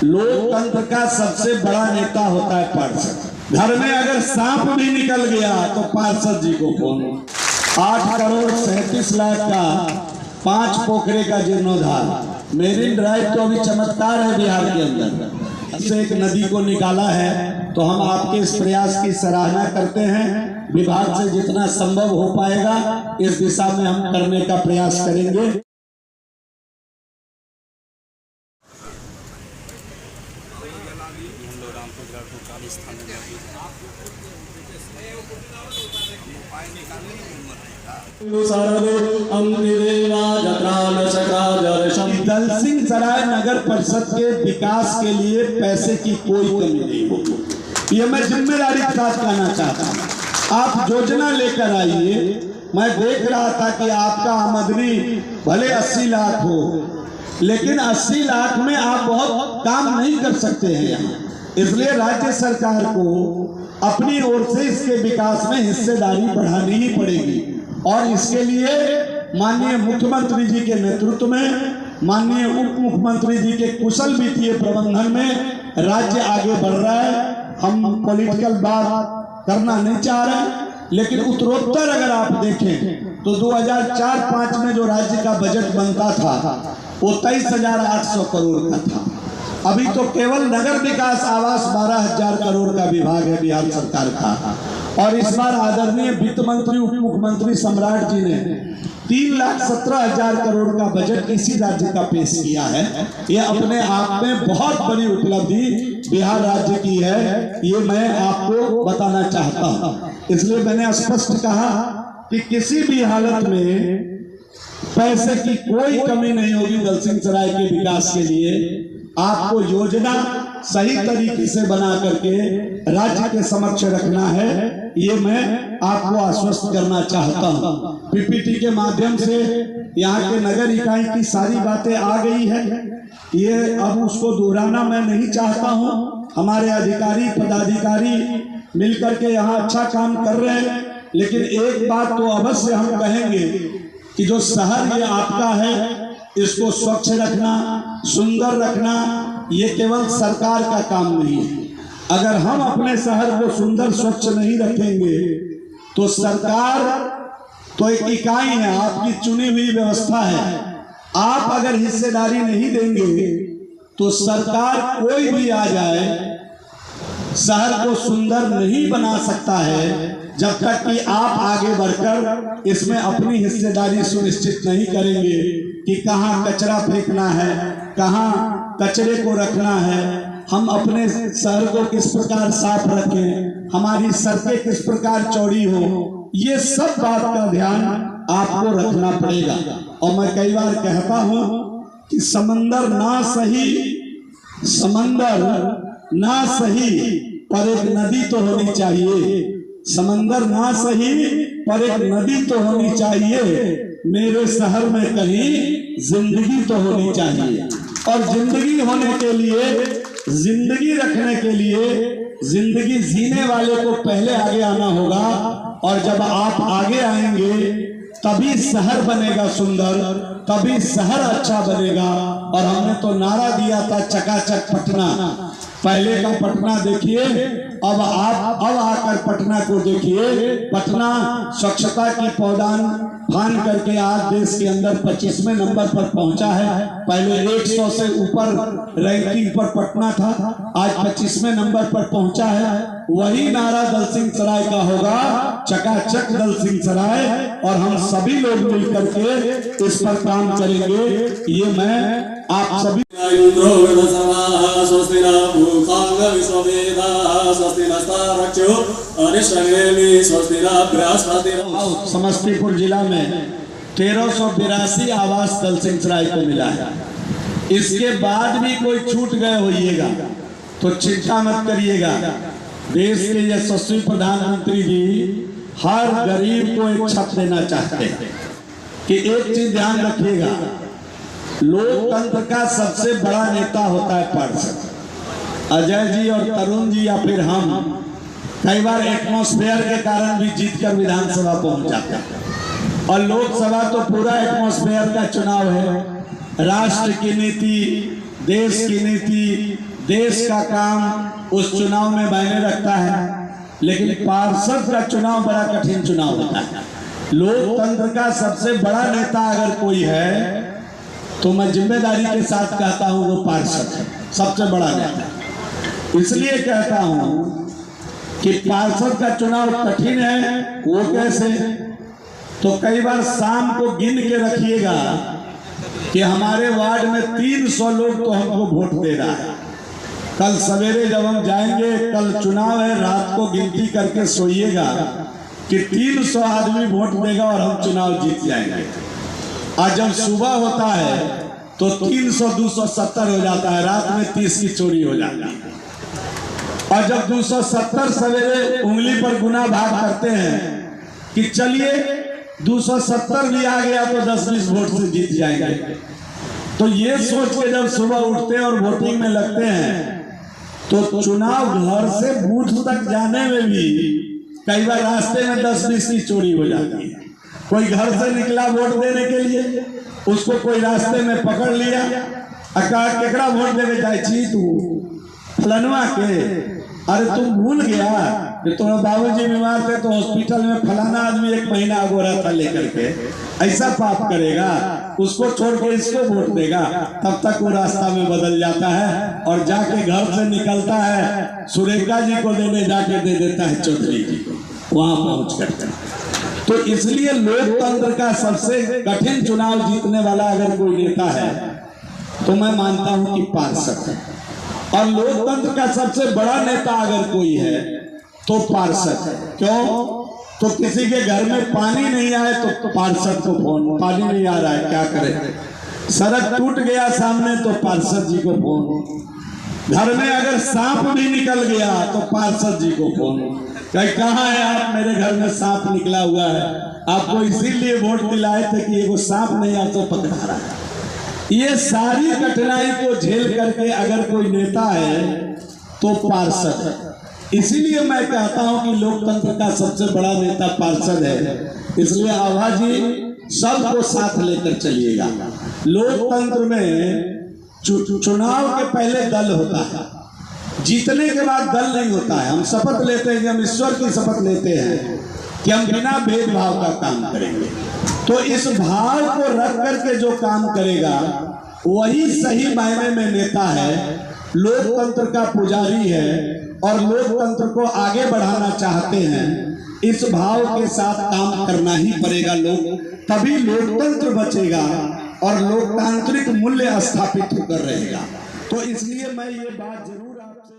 लोकतंत्र का सबसे बड़ा नेता होता है पार्षद। घर में अगर सांप भी निकल गया तो पार्षद जी को फोन। 8,37,00,000 का 5 पोखरे का जीर्णोद्धार। मेरिन ड्राइव तो अभी चमत्कार है बिहार के अंदर, से एक नदी को निकाला है। तो हम आपके इस प्रयास की सराहना करते हैं। विभाग से जितना संभव हो पाएगा इस दिशा में हम करने का प्रयास करेंगे। दलसिंह सराय नगर परिषद के विकास के लिए पैसे की कोई कमी नहीं होगी, ये मैं जिम्मेदारी के साथ कहना चाहता हूँ। आप योजना लेकर आइए। मैं देख रहा था कि आपका आमदनी भले 80 लाख हो, लेकिन 80 लाख में आप बहुत काम नहीं कर सकते हैं यहाँ। इसलिए राज्य सरकार को अपनी ओर से इसके विकास में हिस्सेदारी बढ़ानी ही पड़ेगी। और इसके लिए माननीय मुख्यमंत्री जी के नेतृत्व में, माननीय उप मुख्यमंत्री जी के कुशल वित्तीय प्रबंधन में राज्य आगे बढ़ रहा है। हम पॉलिटिकल बात करना नहीं चाह रहे, लेकिन उत्तरोत्तर अगर आप देखें तो 2004-05 में जो राज्य का बजट बनता था वो 23,800 करोड़ का था। अभी तो केवल नगर विकास आवास 12,000 करोड़ का विभाग है बिहार सरकार का। और इस बार आदरणीय वित्त मंत्री उप मुख्यमंत्री सम्राट जी ने 3,17,000 करोड़ का बजट इसी राज्य का पेश किया है। ये अपने आप में बहुत बड़ी उपलब्धि बिहार राज्य की है, ये मैं आपको बताना चाहता हूँ। इसलिए मैंने स्पष्ट कहा कि किसी भी हालत में पैसे की कोई कमी नहीं होगी दलसिंह सराय के विकास के लिए। आपको योजना सही तरीके से बना करके राज्य के समक्ष रखना है, ये मैं आपको आश्वस्त करना चाहता हूँ। पीपीटी के माध्यम से यहाँ के नगर इकाई की सारी बातें आ गई है, ये अब उसको दोहराना मैं नहीं चाहता हूँ। हमारे अधिकारी पदाधिकारी मिलकर के यहाँ अच्छा काम कर रहे हैं, लेकिन एक बात तो अवश्य हम कहेंगे कि जो शहर ये आपका है इसको स्वच्छ रखना, सुंदर रखना, ये केवल सरकार का काम नहीं है। अगर हम अपने शहर को सुंदर स्वच्छ नहीं रखेंगे तो सरकार तो एक इकाई है, आपकी चुनी हुई व्यवस्था है। आप अगर हिस्सेदारी नहीं देंगे तो सरकार कोई भी आ जाए शहर को सुंदर नहीं बना सकता है, जब तक कि आप आगे बढ़कर इसमें अपनी हिस्सेदारी सुनिश्चित नहीं करेंगे कि कहाँ कचरा फेंकना है, कहाँ कचरे को रखना है, हम अपने शहर को किस प्रकार साफ रखें, हमारी सड़कें किस प्रकार चौड़ी हो, ये सब बात का ध्यान आपको रखना पड़ेगा। और मैं कई बार कहता हूँ कि समंदर ना सही पर एक नदी तो होनी चाहिए। समंदर ना सही पर एक नदी तो होनी चाहिए। मेरे शहर में कहीं जिंदगी तो होनी चाहिए। और जिंदगी होने के लिए, जिंदगी रखने के लिए, जिंदगी जीने वाले को पहले आगे आना होगा। और जब आप आगे आएंगे तभी शहर बनेगा सुंदर, तभी शहर अच्छा बनेगा। और हमने तो नारा दिया था चकाचक पटना। पहले का पटना देखिए, अब आकर पटना को देखिए। पटना स्वच्छता की पौधान फान करके आज देश के अंदर 25वें नंबर पर पहुंचा है। पहले 100 से ऊपर रैंकिंग पर पटना था, आज 25वें नंबर पर पहुंचा है। वही नारा दलसिंह सराय का होगा, चकाचक दलसिंह सराय। और हम सभी लोग मिलकर के इस पर काम करेंगे, ये मैं आप सभी समस्तीपुर जिला में 1382 आवास दलसिंह सराय को मिला है। इसके बाद भी कोई छूट गए होइएगा तो चिंता मत करिएगा। देश के यशस्वी प्रधानमंत्री जी हर गरीब को एक छत देना चाहते हैं। कि एक चीज ध्यान रखिएगा, लोकतंत्र का सबसे बड़ा नेता होता है पार्षद। अजय जी और तरुण जी या फिर हम कई बार एटमॉस्फेयर के कारण भी जीतकर विधानसभा पहुंच जाते हैं। और लोकसभा तो पूरा एटमॉस्फेयर का चुनाव है। राष्ट्र की नीति, देश की नीति, देश का काम उस चुनाव में मायने रखता है, लेकिन पार्षद का चुनाव बड़ा कठिन चुनाव होता है। लोकतंत्र का सबसे बड़ा नेता अगर कोई है तो मैं जिम्मेदारी के साथ कहता हूं वो पार्षद है, सबसे बड़ा नेता। इसलिए कहता हूं कि पार्षद का चुनाव कठिन है। वो कैसे? तो कई बार शाम को गिन के रखिएगा कि हमारे वार्ड में 300 लोग तो हमको वोट दे रहा है। कल सवेरे जब हम जाएंगे, कल चुनाव है, रात को गिनती करके सोइएगा कि 300 आदमी वोट देगा और हम चुनाव जीत जाएंगे। आज जब सुबह होता है तो 300 270 हो जाता है, रात में 30 की चोरी हो जाती है। और जब 270 सवेरे उंगली पर गुना भाग करते हैं कि चलिए 270 भी आ गया तो 10-20 वोट से जीत जाएंगे, तो ये सोच के जब सुबह उठते हैं और वोटिंग में लगते हैं तो चुनाव घर से बूथ तक जाने में भी कई बार रास्ते में 10-20 की चोरी हो जाती है। कोई घर से निकला वोट देने के लिए, उसको कोई रास्ते में पकड़ लिया, केकरा वोट देने जाए छी तू फलनवा के, अरे तुम भूल गया कि तुम्हारे बाबूजी बीमार थे तो हॉस्पिटल में फलाना आदमी 1 महीना अगोरा था लेकर के, ऐसा पाप करेगा, उसको छोड़ के इसको वोट देगा। तब तक वो रास्ता में बदल जाता है और जाके घर से निकलता है, सुरेखा जी को देने जाके दे देता है चौधरी जी को वहां पहुंच कर। तो इसलिए लोकतंत्र का सबसे कठिन चुनाव जीतने वाला अगर कोई नेता है तो मैं मानता हूं कि पार्षद है। और लोकतंत्र का सबसे बड़ा नेता अगर कोई है तो पार्षद है। क्यों? तो किसी के घर में पानी नहीं आए तो पार्षद को फोन, पानी नहीं आ रहा है क्या करें, सड़क टूट गया सामने तो पार्षद जी को फोन, घर में अगर सांप भी निकल गया तो पार्षद जी को फोन, कहाँ है आप, मेरे घर में सांप निकला हुआ है, आपको इसीलिए वोट दिलाए थे कि वो सांप नहीं आपको पकड़ा रहा है। ये सारी कठिनाई को झेल करके अगर कोई नेता है तो पार्षद है। इसीलिए मैं कहता हूं कि लोकतंत्र का सबसे बड़ा नेता पार्षद है। इसलिए आभा जी सबको साथ लेकर चलिएगा। लोकतंत्र में चुनाव के पहले दल होता है, जीतने के बाद दल नहीं होता है। हम शपथ लेते हैं, हम ईश्वर की शपथ लेते हैं कि हम बिना भेदभाव का काम करेंगे। तो इस भाव को रख करके जो काम करेगा वही सही मायने में नेता है, लोकतंत्र का पुजारी है और लोकतंत्र को आगे बढ़ाना चाहते हैं। इस भाव के साथ काम करना ही पड़ेगा लोग, तभी लोकतंत्र बचेगा और लोकतांत्रिक मूल्य स्थापित होकर रहेगा। तो इसलिए मैं ये बात जरूर आपसे